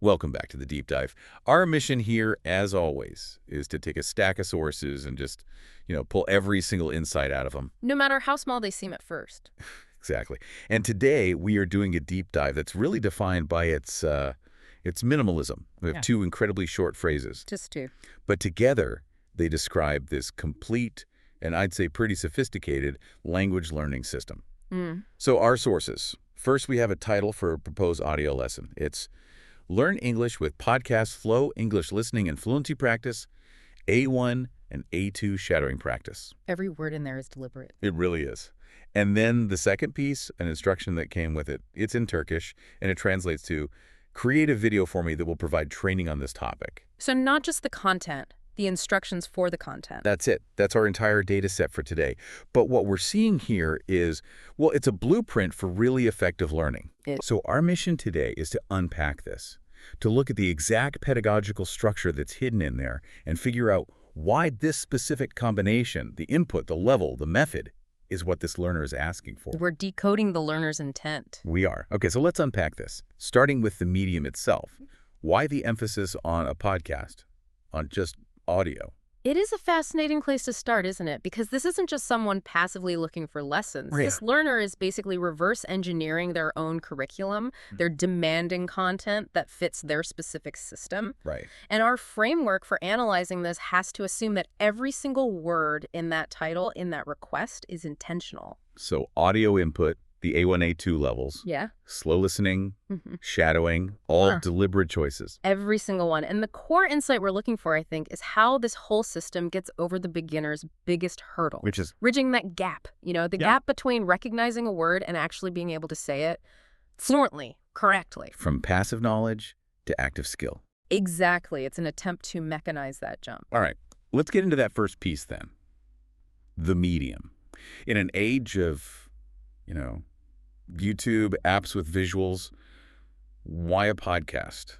Welcome back to the Deep Dive. Our mission here, as always, is to take a stack of sources and just, pull every single insight out of them. No matter how small they seem at first. Exactly. And today we are doing a deep dive that's really defined by its minimalism. We have two incredibly short phrases. Just two. But together, they describe this complete, and I'd say pretty sophisticated, language learning system. So our sources. First, we have a title for a proposed audio lesson. It's Learn English with Podcast Flow, English Listening and Fluency Practice, A1 and A2 Shadowing Practice. Every word in there is deliberate. It really is. And then the second piece, an instruction that came with it, it's in Turkish, and it translates to, create a video for me that will provide training on this topic. So not just the content, the instructions for the content. That's it. That's our entire data set for today. But what we're seeing here is, well, it's a blueprint for really effective learning. So our mission today is to unpack this, to look at the exact pedagogical structure that's hidden in there and figure out why this specific combination, the input, the level, the method, is what this learner is asking for. We're decoding the learner's intent. We are. Okay, so let's unpack this. Starting with the medium itself. Why the emphasis on a podcast, on just audio? It is a fascinating place to start, isn't it? Because this isn't just someone passively looking for lessons. Yeah. This learner is basically reverse engineering their own curriculum. They're demanding content that fits their specific system. Right. And our framework for analyzing this has to assume that every single word in that title, in that request, is intentional. So audio input, the A1, A2 levels. Yeah. Slow listening, shadowing, all deliberate choices. Every single one. And the core insight we're looking for, I think, is how this whole system gets over the beginner's biggest hurdle. Which is? Bridging that gap, the gap between recognizing a word and actually being able to say it fluently, correctly. From passive knowledge to active skill. Exactly. It's an attempt to mechanize that jump. All right, let's get into that first piece then. The medium. In an age of, YouTube, apps with visuals, why a podcast?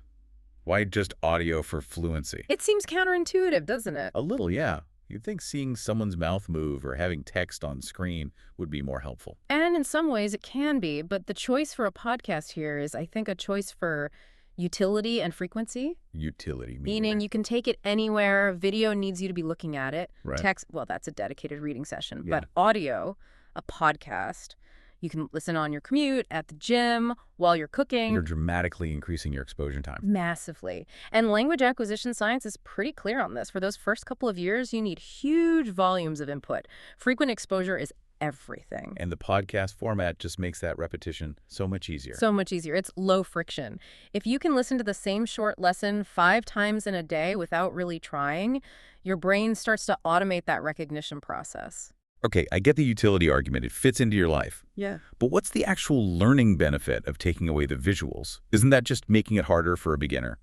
Why just audio for fluency? It seems counterintuitive, doesn't it? A little, yeah. You'd think seeing someone's mouth move or having text on screen would be more helpful. And in some ways it can be, but the choice for a podcast here is, I think, a choice for utility and frequency. Utility. Meaning you can take it anywhere. Video needs you to be looking at it. Right. Text, well, that's a dedicated reading session. Yeah. But audio, a podcast, you can listen on your commute, at the gym, while you're cooking. You're dramatically increasing your exposure time. Massively. And language acquisition science is pretty clear on this. For those first couple of years, you need huge volumes of input. Frequent exposure is everything. And the podcast format just makes that repetition so much easier. So much easier. It's low friction. If you can listen to the same short lesson 5 times in a day without really trying, your brain starts to automate that recognition process. Okay, I get the utility argument. It fits into your life. Yeah. But what's the actual learning benefit of taking away the visuals? Isn't that just making it harder for a beginner?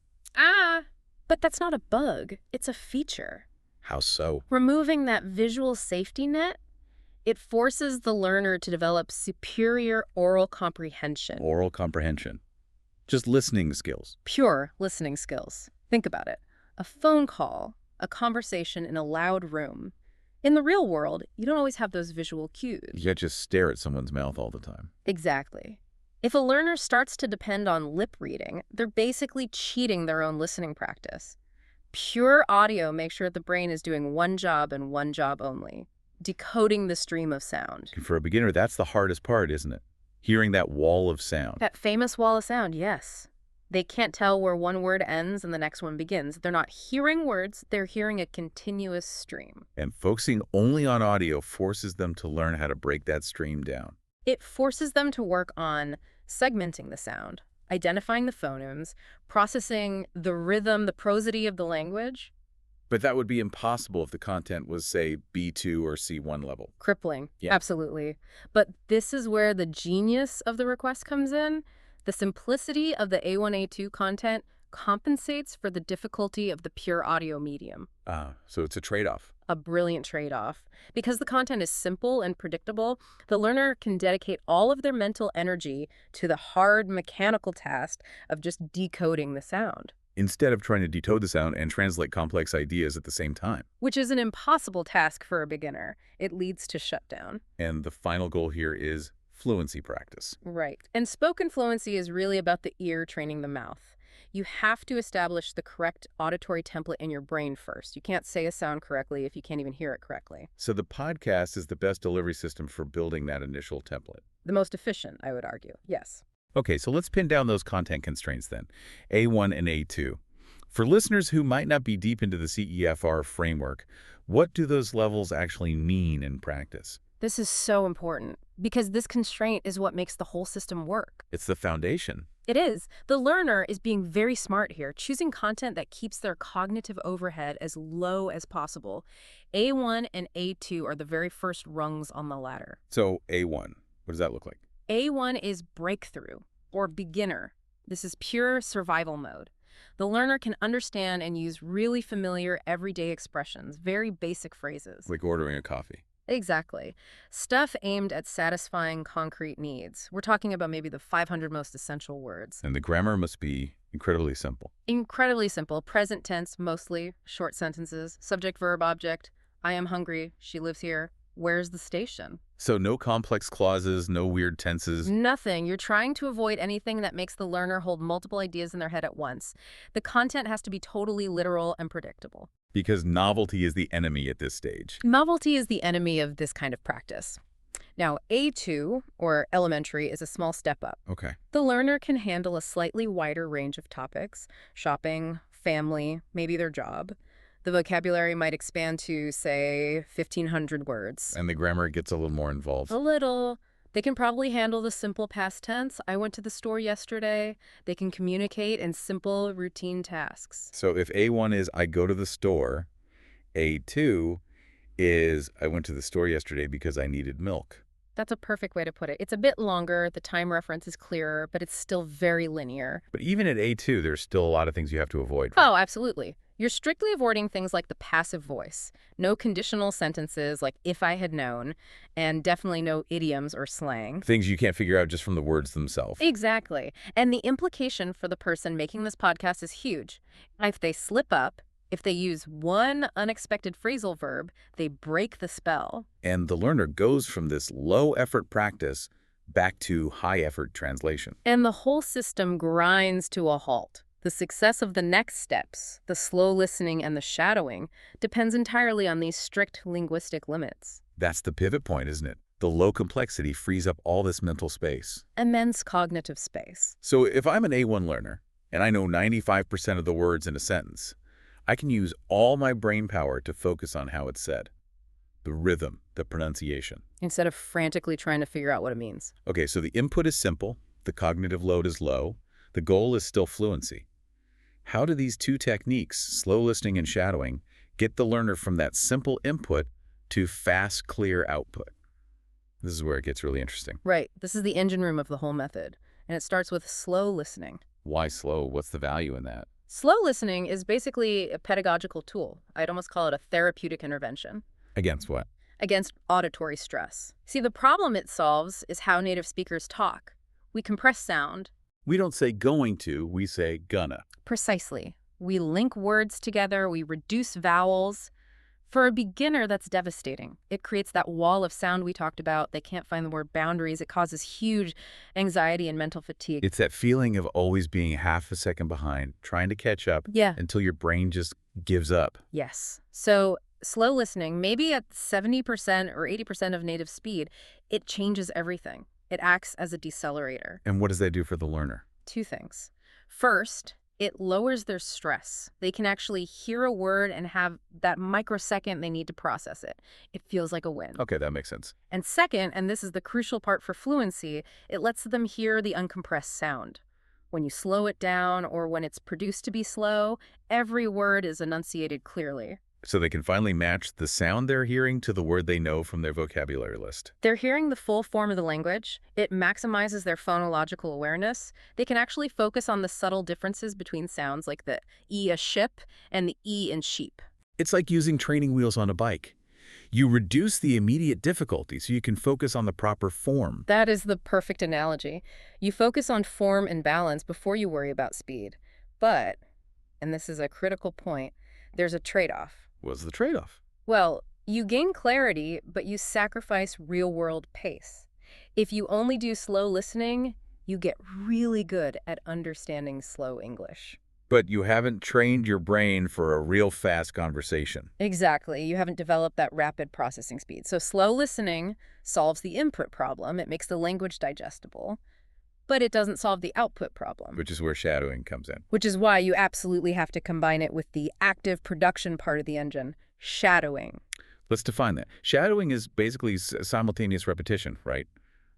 But that's not a bug. It's a feature. How so? Removing that visual safety net, it forces the learner to develop superior oral comprehension. Oral comprehension. Just listening skills. Pure listening skills. Think about it. A phone call, a conversation in a loud room. In the real world, you don't always have those visual cues. You can't just stare at someone's mouth all the time. Exactly. If a learner starts to depend on lip reading, they're basically cheating their own listening practice. Pure audio makes sure the brain is doing one job and one job only: decoding the stream of sound. And for a beginner, that's the hardest part, isn't it? Hearing that wall of sound. That famous wall of sound, yes. They can't tell where one word ends and the next one begins. They're not hearing words, they're hearing a continuous stream. And focusing only on audio forces them to learn how to break that stream down. It forces them to work on segmenting the sound, identifying the phonemes, processing the rhythm, the prosody of the language. But that would be impossible if the content was, say, B2 or C1 level. Crippling, Yeah. Absolutely. But this is where the genius of the request comes in. The simplicity of the A1, A2 content compensates for the difficulty of the pure audio medium. So it's a trade-off. A brilliant trade-off. Because the content is simple and predictable, the learner can dedicate all of their mental energy to the hard mechanical task of just decoding the sound. Instead of trying to decode the sound and translate complex ideas at the same time. Which is an impossible task for a beginner. It leads to shutdown. And the final goal here is fluency practice. Right. And spoken fluency is really about the ear training the mouth. You have to establish the correct auditory template in your brain first. You can't say a sound correctly if you can't even hear it correctly. So the podcast is the best delivery system for building that initial template. The most efficient, I would argue. Yes. Okay, so let's pin down those content constraints then. A1 and A2. For listeners who might not be deep into the CEFR framework, what do those levels actually mean in practice? This is so important because this constraint is what makes the whole system work. It's the foundation. It is. The learner is being very smart here, choosing content that keeps their cognitive overhead as low as possible. A1 and A2 are the very first rungs on the ladder. So A1, what does that look like? A1 is breakthrough or beginner. This is pure survival mode. The learner can understand and use really familiar everyday expressions, very basic phrases. Like ordering a coffee. Exactly. Stuff aimed at satisfying concrete needs. We're talking about maybe the 500 most essential words. And the grammar must be incredibly simple. Incredibly simple. Present tense, mostly. Short sentences. Subject, verb, object. I am hungry. She lives here. Where's the station? So no complex clauses, no weird tenses. Nothing. You're trying to avoid anything that makes the learner hold multiple ideas in their head at once. The content has to be totally literal and predictable. Because novelty is the enemy at this stage. Novelty is the enemy of this kind of practice. Now, A2, or elementary, is a small step up. Okay. The learner can handle a slightly wider range of topics: shopping, family, maybe their job. The vocabulary might expand to, say, 1,500 words. And the grammar gets a little more involved. A little. They can probably handle the simple past tense. I went to the store yesterday. They can communicate in simple, routine tasks. So if A1 is I go to the store, A2 is I went to the store yesterday because I needed milk. That's a perfect way to put it. It's a bit longer, the time reference is clearer, but it's still very linear. But even at A2, there's still a lot of things you have to avoid. Oh, absolutely. You're strictly avoiding things like the passive voice, no conditional sentences like if I had known, and definitely no idioms or slang. Things you can't figure out just from the words themselves. Exactly. And the implication for the person making this podcast is huge. If they slip up, if they use one unexpected phrasal verb, they break the spell. And the learner goes from this low-effort practice back to high-effort translation. And the whole system grinds to a halt. The success of the next steps, the slow listening and the shadowing, depends entirely on these strict linguistic limits. That's the pivot point, isn't it? The low complexity frees up all this mental space. Immense cognitive space. So if I'm an A1 learner, and I know 95% of the words in a sentence, I can use all my brain power to focus on how it's said. The rhythm, the pronunciation. Instead of frantically trying to figure out what it means. Okay, so the input is simple, the cognitive load is low, the goal is still fluency. How do these two techniques, slow listening and shadowing, get the learner from that simple input to fast, clear output? This is where it gets really interesting. Right. This is the engine room of the whole method. And it starts with slow listening. Why slow? What's the value in that? Slow listening is basically a pedagogical tool. I'd almost call it a therapeutic intervention. Against what? Against auditory stress. See, the problem it solves is how native speakers talk. We compress sound. We don't say going to, we say gonna. Precisely. We link words together, we reduce vowels. For a beginner, that's devastating. It creates that wall of sound we talked about. They can't find the word boundaries. It causes huge anxiety and mental fatigue. It's that feeling of always being half a second behind, trying to catch up until your brain just gives up. Yes. So slow listening, maybe at 70% or 80% of native speed, it changes everything. It acts as a decelerator. And what does that do for the learner? Two things. First, it lowers their stress. They can actually hear a word and have that microsecond they need to process it. It feels like a win. Okay, that makes sense. And second, and this is the crucial part for fluency, it lets them hear the uncompressed sound. When you slow it down or when it's produced to be slow, every word is enunciated clearly. So they can finally match the sound they're hearing to the word they know from their vocabulary list. They're hearing the full form of the language. It maximizes their phonological awareness. They can actually focus on the subtle differences between sounds like the E a ship and the E in sheep. It's like using training wheels on a bike. You reduce the immediate difficulty so you can focus on the proper form. That is the perfect analogy. You focus on form and balance before you worry about speed. But, and this is a critical point, there's a trade-off. What's the trade-off? Well, you gain clarity, but you sacrifice real-world pace. If you only do slow listening, you get really good at understanding slow English. But you haven't trained your brain for a real fast conversation. Exactly. You haven't developed that rapid processing speed. So slow listening solves the input problem. It makes the language digestible, but it doesn't solve the output problem. Which is where shadowing comes in. Which is why you absolutely have to combine it with the active production part of the engine, shadowing. Let's define that. Shadowing is basically simultaneous repetition, right?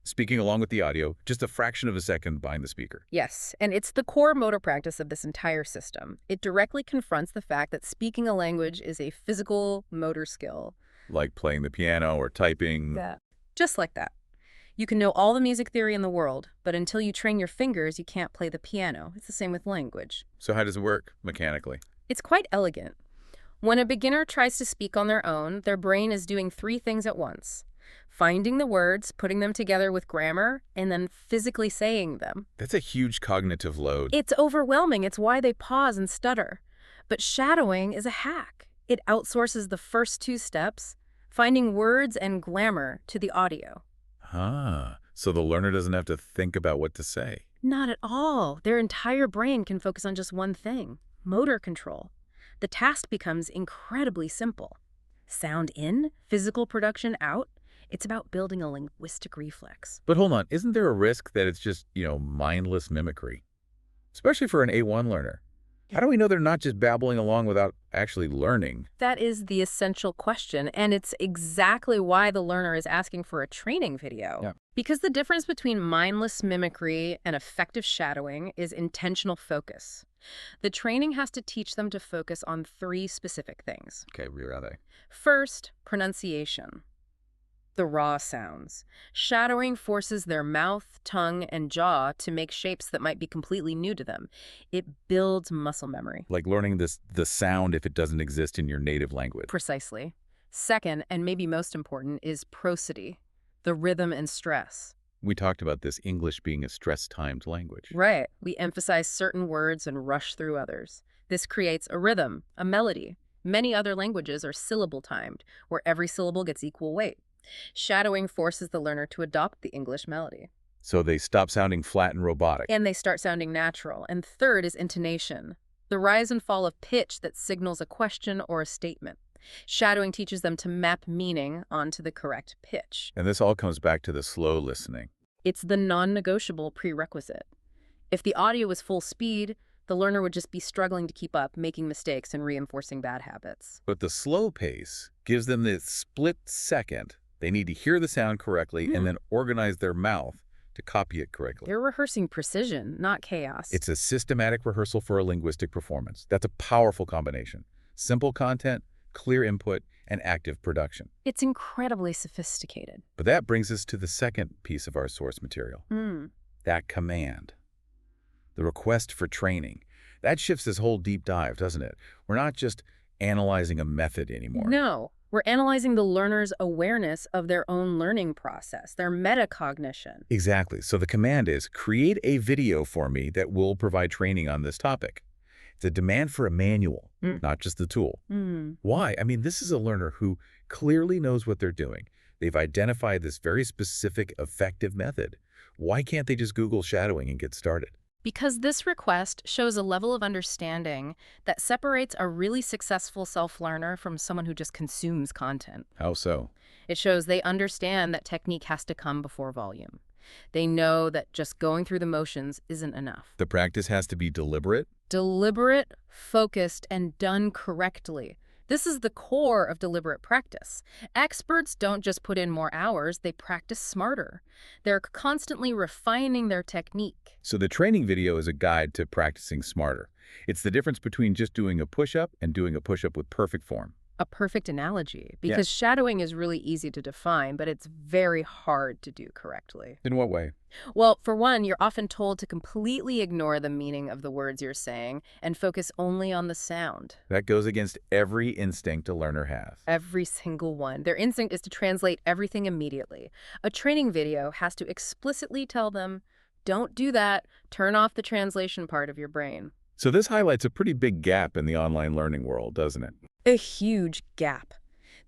Speaking along with the audio, just a fraction of a second behind the speaker. Yes, and it's the core motor practice of this entire system. It directly confronts the fact that speaking a language is a physical motor skill. Like playing the piano or typing. Yeah. Just like that. You can know all the music theory in the world, but until you train your fingers, you can't play the piano. It's the same with language. So how does it work mechanically? It's quite elegant. When a beginner tries to speak on their own, their brain is doing three things at once: finding the words, putting them together with grammar, and then physically saying them. That's a huge cognitive load. It's overwhelming. It's why they pause and stutter. But shadowing is a hack. It outsources the first two steps, finding words and grammar, to the audio. So the learner doesn't have to think about what to say. Not at all. Their entire brain can focus on just one thing: motor control. The task becomes incredibly simple. Sound in, physical production out. It's about building a linguistic reflex. But hold on, isn't there a risk that it's just, mindless mimicry? Especially for an A1 learner. How do we know they're not just babbling along without actually learning? That is the essential question, and it's exactly why the learner is asking for a training video. Yeah. Because the difference between mindless mimicry and effective shadowing is intentional focus. The training has to teach them to focus on three specific things. Okay, where are they? First, pronunciation. The raw sounds. Shadowing forces their mouth, tongue, and jaw to make shapes that might be completely new to them. It builds muscle memory. Like learning the sound if it doesn't exist in your native language. Precisely. Second, and maybe most important, is prosody, the rhythm and stress. We talked about this English being a stress-timed language. Right. We emphasize certain words and rush through others. This creates a rhythm, a melody. Many other languages are syllable-timed, where every syllable gets equal weight. Shadowing forces the learner to adopt the English melody. So they stop sounding flat and robotic. And they start sounding natural. And third is intonation, the rise and fall of pitch that signals a question or a statement. Shadowing teaches them to map meaning onto the correct pitch. And this all comes back to the slow listening. It's the non-negotiable prerequisite. If the audio was full speed, the learner would just be struggling to keep up, making mistakes and reinforcing bad habits. But the slow pace gives them the split second. They need to hear the sound correctly and then organize their mouth to copy it correctly. They're rehearsing precision, not chaos. It's a systematic rehearsal for a linguistic performance. That's a powerful combination. Simple content, clear input, and active production. It's incredibly sophisticated. But that brings us to the second piece of our source material. That command. The request for training. That shifts this whole deep dive, doesn't it? We're not just analyzing a method anymore. No. We're analyzing the learner's awareness of their own learning process, their metacognition. Exactly. So the command is, create a video for me that will provide training on this topic. It's a demand for a manual, not just the tool. Why? I mean, this is a learner who clearly knows what they're doing. They've identified this very specific, effective method. Why can't they just Google shadowing and get started? Because this request shows a level of understanding that separates a really successful self-learner from someone who just consumes content. How so? It shows they understand that technique has to come before volume. They know that just going through the motions isn't enough. The practice has to be deliberate? Deliberate, focused, and done correctly. This is the core of deliberate practice. Experts don't just put in more hours, they practice smarter. They're constantly refining their technique. So the training video is a guide to practicing smarter. It's the difference between just doing a push-up and doing a push-up with perfect form. A perfect analogy, because shadowing is really easy to define, but it's very hard to do correctly. In what way? Well, for one, you're often told to completely ignore the meaning of the words you're saying and focus only on the sound. That goes against every instinct a learner has. Every single one. Their instinct is to translate everything immediately. A training video has to explicitly tell them, don't do that, turn off the translation part of your brain. So this highlights a pretty big gap in the online learning world, doesn't it? A huge gap.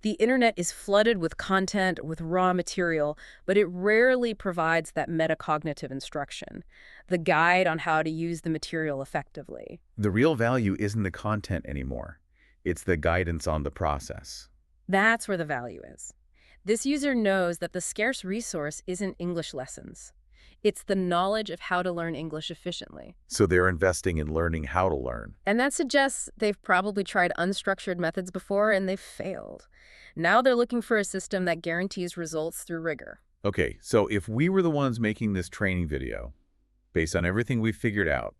The internet is flooded with content, with raw material, but it rarely provides that metacognitive instruction, the guide on how to use the material effectively. The real value isn't the content anymore. It's the guidance on the process. That's where the value is. This user knows that the scarce resource isn't English lessons. It's the knowledge of how to learn English efficiently. So they're investing in learning how to learn. And that suggests they've probably tried unstructured methods before and they've failed. Now they're looking for a system that guarantees results through rigor. Okay, so if we were the ones making this training video, based on everything we've figured out,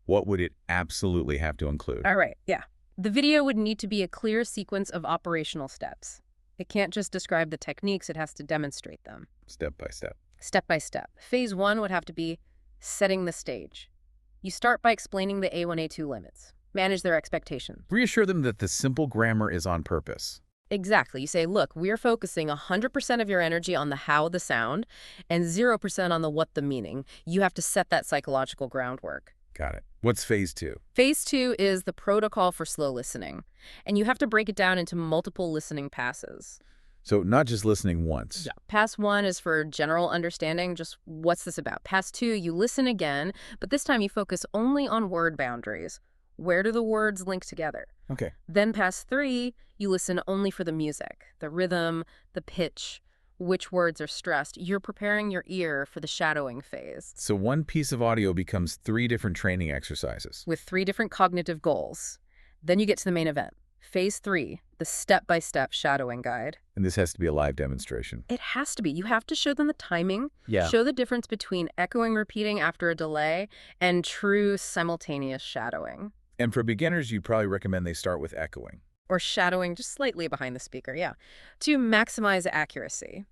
what would it absolutely have to include? All right, yeah. The video would need to be a clear sequence of operational steps. It can't just describe the techniques, it has to demonstrate them. Step by step. Step by step. Phase 1 would have to be setting the stage. You start by explaining the A1, A2 limits. Manage their expectations. Reassure them that the simple grammar is on purpose. Exactly. You say, look, we're focusing 100% of your energy on the how, the sound, and 0% on the what, the meaning. You have to set that psychological groundwork. Got it. What's phase 2? Phase 2 is the protocol for slow listening, and you have to break it down into multiple listening passes. So not just listening once. Yeah. Pass 1 is for general understanding, just what's this about? Pass 2, you listen again, but this time you focus only on word boundaries. Where do the words link together? Okay. Then pass 3, you listen only for the music, the rhythm, the pitch, which words are stressed. You're preparing your ear for the shadowing phase. So one piece of audio becomes 3 different training exercises. With 3 different cognitive goals. Then you get to the main event. Phase 3, the step-by-step shadowing guide. And this has to be a live demonstration. It has to be. You have to show them the timing, Yeah. show the difference between echoing, repeating after a delay, and true simultaneous shadowing. And for beginners, you'd probably recommend they start with echoing. Or shadowing just slightly behind the speaker, yeah, to maximize accuracy.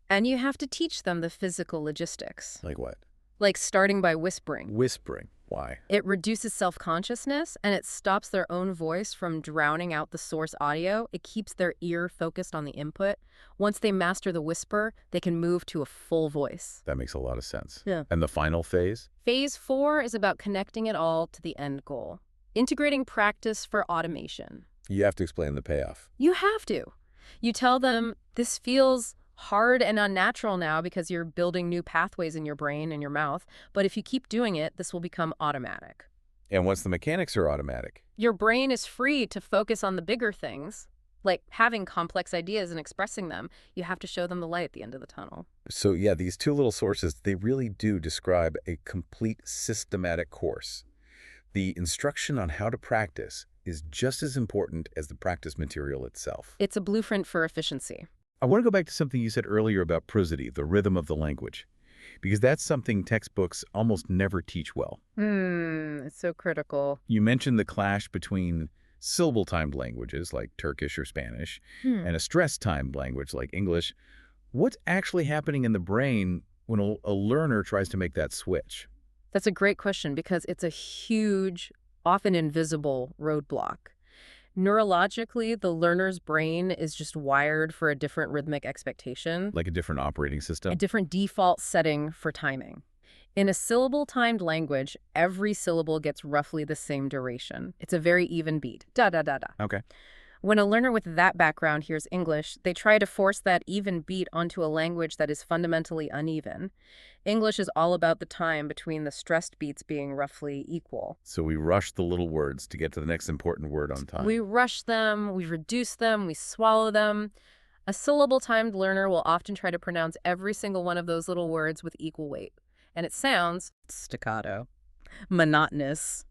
And you have to teach them the physical logistics, Like what? like starting by whispering. Whispering. Why? It reduces self-consciousness, and it stops their own voice from drowning out the source audio. It keeps their ear focused on the input. Once they master the whisper, they can move to a full voice. That makes a lot of sense. Yeah. And the final phase? Phase 4 is about connecting it all to the end goal, integrating practice for automation. You have to explain the payoff. You have to. You tell them this feels hard and unnatural now because you're building new pathways in your brain and your mouth, but if you keep doing it, this will become automatic. And once the mechanics are automatic, Your brain is free to focus on the bigger things, like having complex ideas and expressing them. You have to show them the light at the end of the tunnel. so yeah, these 2 little sources, they really do describe a complete systematic course. The instruction on how to practice is just as important as the practice material itself. It's a blueprint for efficiency. I want to go back to something you said earlier about prosody, the rhythm of the language, because that's something textbooks almost never teach well. It's so critical. You mentioned the clash between syllable-timed languages like Turkish or Spanish and a stress-timed language like English. What's actually happening in the brain when a learner tries to make that switch? That's a great question because it's a huge, often invisible roadblock. Neurologically, the learner's brain is just wired for a different rhythmic expectation, Like a different operating a system? different default setting for timing. In a syllable-timed language, every syllable gets roughly the same duration. It's a very even beat. Da, da, da, da. Okay. When a learner with that background hears English, they try to force that even beat onto a language that is fundamentally uneven. English is all about the time between the stressed beats being roughly equal. So we rush the little words to get to the next important word on time. We rush them, we reduce them, we swallow them. A syllable-timed learner will often try to pronounce every single one of those little words with equal weight. And it sounds staccato, monotonous.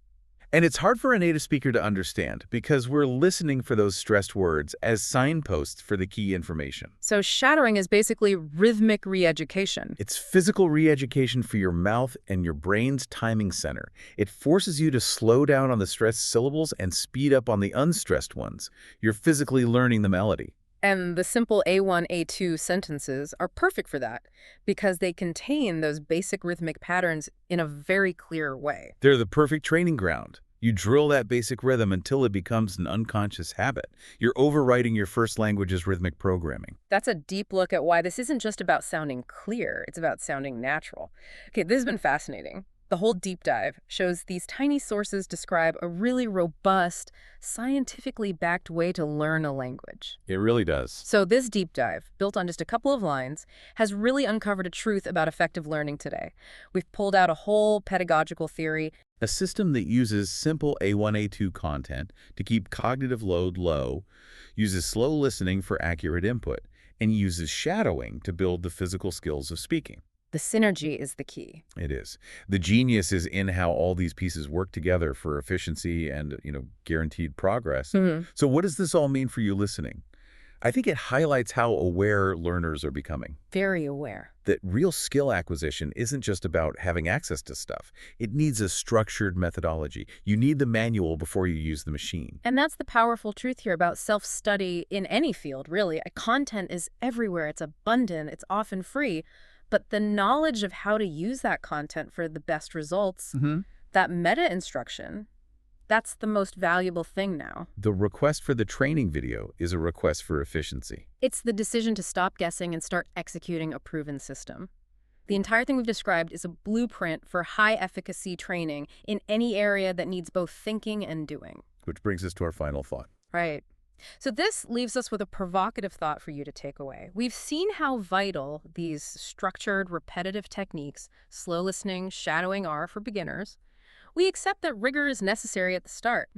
And it's hard for a native speaker to understand because we're listening for those stressed words as signposts for the key information. So shadowing is basically rhythmic re-education. It's physical re-education for your mouth and your brain's timing center. It forces you to slow down on the stressed syllables and speed up on the unstressed ones. You're physically learning the melody. And the simple A1, A2 sentences are perfect for that because they contain those basic rhythmic patterns in a very clear way. They're the perfect training ground. You drill that basic rhythm until it becomes an unconscious habit. You're overriding your first language's rhythmic programming. That's a deep look at why this isn't just about sounding clear, it's about sounding natural. Okay, this has been fascinating. The whole deep dive shows these tiny sources describe a really robust, scientifically backed way to learn a language. It really does. So this deep dive, built on just a couple of lines, has really uncovered a truth about effective learning today. We've pulled out a whole pedagogical theory. A system that uses simple A1, A2 content to keep cognitive load low, uses slow listening for accurate input, and uses shadowing to build the physical skills of speaking. The synergy is the key. It is. The genius is in how all these pieces work together for efficiency and, guaranteed progress. So what does this all mean for you listening? I think it highlights how aware learners are becoming. Very aware. That real skill acquisition isn't just about having access to stuff. It needs a structured methodology. You need the manual before you use the machine. And that's the powerful truth here about self-study in any field, really. Content is everywhere. It's abundant. It's often free. But the knowledge of how to use that content for the best results, that meta instruction, that's the most valuable thing now. The request for the training video is a request for efficiency. It's the decision to stop guessing and start executing a proven system. The entire thing we've described is a blueprint for high-efficacy training in any area that needs both thinking and doing. Which brings us to our final thought. Right. So this leaves us with a provocative thought for you to take away. We've seen how vital these structured, repetitive techniques, slow listening, shadowing, are for beginners. We accept that rigor is necessary at the start.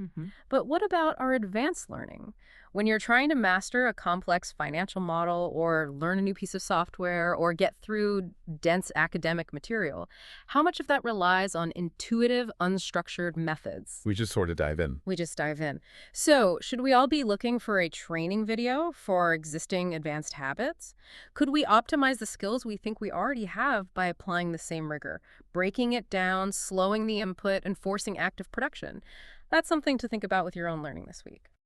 But what about our advanced learning? When you're trying to master a complex financial model or learn a new piece of software or get through dense academic material, how much of that relies on intuitive, unstructured methods? We just sort of dive in. We just dive in. So, should we all be looking for a training video for existing advanced habits? Could we optimize the skills we think we already have by applying the same rigor, breaking it down, slowing the input, and forcing active production? That's something to think about with your own learning this week.